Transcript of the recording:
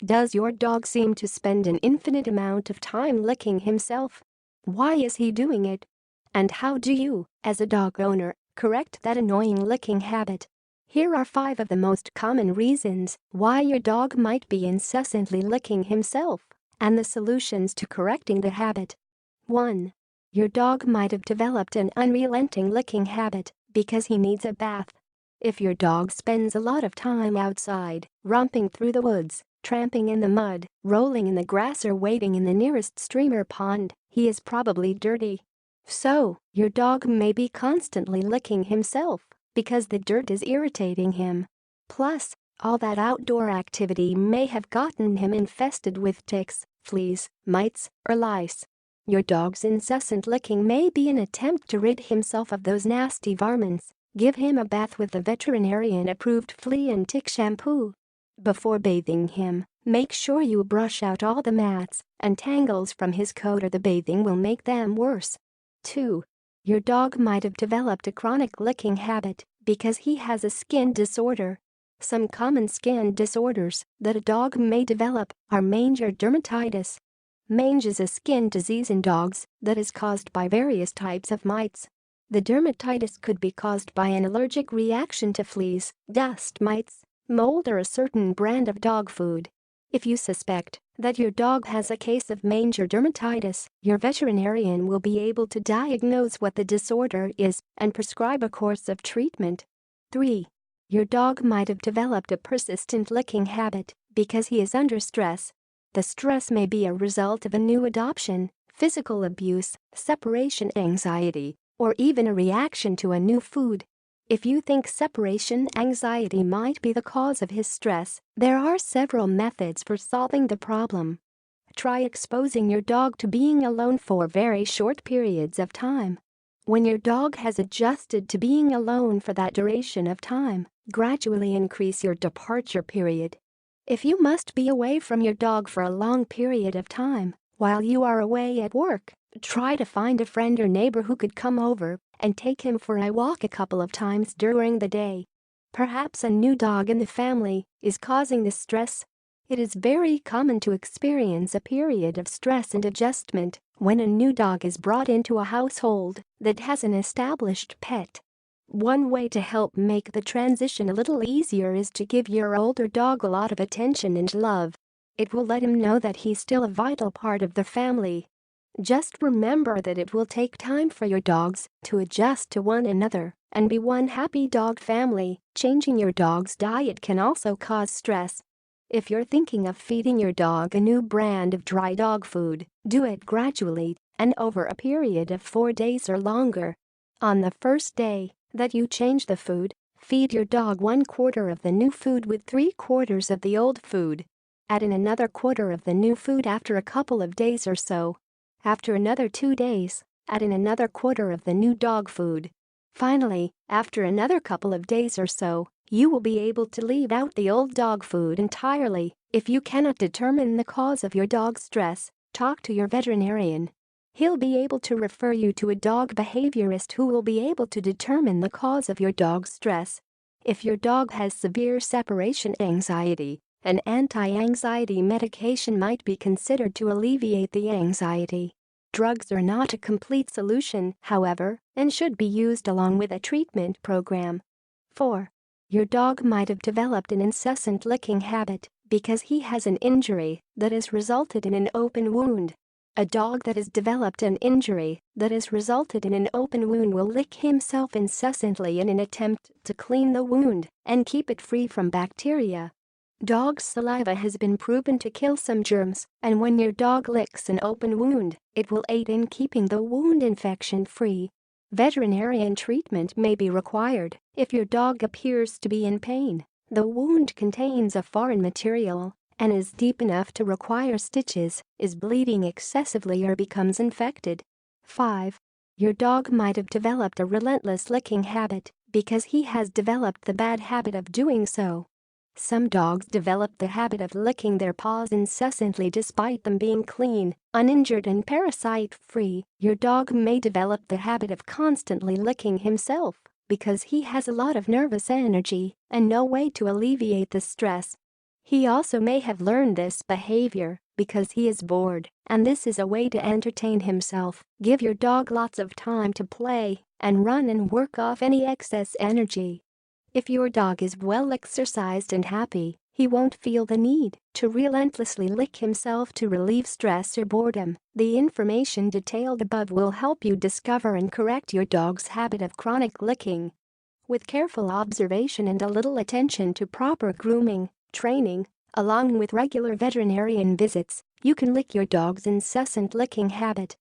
Does your dog seem to spend an infinite amount of time licking himself? Why is he doing it? And how do you, as a dog owner, correct that annoying licking habit? Here are 5 of the most common reasons why your dog might be incessantly licking himself, and the solutions to correcting the habit. 1. Your dog might have developed an unrelenting licking habit because he needs a bath. If your dog spends a lot of time outside, romping through the woods, tramping in the mud, rolling in the grass or wading in the nearest stream or pond, he is probably dirty. So, your dog may be constantly licking himself because the dirt is irritating him. Plus, all that outdoor activity may have gotten him infested with ticks, fleas, mites, or lice. Your dog's incessant licking may be an attempt to rid himself of those nasty varmints. Give him a bath with the veterinarian-approved flea and tick shampoo. Before bathing him, make sure you brush out all the mats and tangles from his coat, or the bathing will make them worse. 2. Your dog might have developed a chronic licking habit because he has a skin disorder. Some common skin disorders that a dog may develop are mange or dermatitis. Mange is a skin disease in dogs that is caused by various types of mites. The dermatitis could be caused by an allergic reaction to fleas, dust mites, mold, or a certain brand of dog food. If you suspect that your dog has a case of mange or dermatitis, your veterinarian will be able to diagnose what the disorder is and prescribe a course of treatment. 3. Your dog might have developed a persistent licking habit because he is under stress. The stress may be a result of a new adoption, physical abuse, separation anxiety, or even a reaction to a new food. If you think separation anxiety might be the cause of his stress, there are several methods for solving the problem. Try exposing your dog to being alone for very short periods of time. When your dog has adjusted to being alone for that duration of time, gradually increase your departure period. If you must be away from your dog for a long period of time, while you are away at work, try to find a friend or neighbor who could come over and take him for a walk a couple of times during the day. Perhaps a new dog in the family is causing this stress. It is very common to experience a period of stress and adjustment when a new dog is brought into a household that has an established pet. One way to help make the transition a little easier is to give your older dog a lot of attention and love. It will let him know that he's still a vital part of the family. Just remember that it will take time for your dogs to adjust to one another and be one happy dog family. Changing your dog's diet can also cause stress. If you're thinking of feeding your dog a new brand of dry dog food, do it gradually and over a period of 4 days or longer. On the first day that you change the food, feed your dog 1/4 of the new food with 3/4 of the old food. Add in another quarter of the new food after a couple of days or so. After another 2 days, add in another quarter of the new dog food. Finally, after another couple of days or so, you will be able to leave out the old dog food entirely. If you cannot determine the cause of your dog's stress, talk to your veterinarian. He'll be able to refer you to a dog behaviorist who will be able to determine the cause of your dog's stress. If your dog has severe separation anxiety, an anti-anxiety medication might be considered to alleviate the anxiety. Drugs are not a complete solution, however, and should be used along with a treatment program. 4. Your dog might have developed an incessant licking habit because he has an injury that has resulted in an open wound. A dog that has developed an injury that has resulted in an open wound will lick himself incessantly in an attempt to clean the wound and keep it free from bacteria. Dog saliva has been proven to kill some germs, and when your dog licks an open wound, it will aid in keeping the wound infection-free. Veterinarian treatment may be required if your dog appears to be in pain, the wound contains a foreign material, and is deep enough to require stitches, is bleeding excessively, or becomes infected. 5. Your dog might have developed a relentless licking habit because he has developed the bad habit of doing so. Some dogs develop the habit of licking their paws incessantly despite them being clean, uninjured, and parasite-free. Your dog may develop the habit of constantly licking himself because he has a lot of nervous energy and no way to alleviate the stress. He also may have learned this behavior because he is bored, and this is a way to entertain himself. Give your dog lots of time to play and run and work off any excess energy. If your dog is well exercised and happy, he won't feel the need to relentlessly lick himself to relieve stress or boredom. The information detailed above will help you discover and correct your dog's habit of chronic licking. With careful observation and a little attention to proper grooming, training, along with regular veterinarian visits, you can lick your dog's incessant licking habit.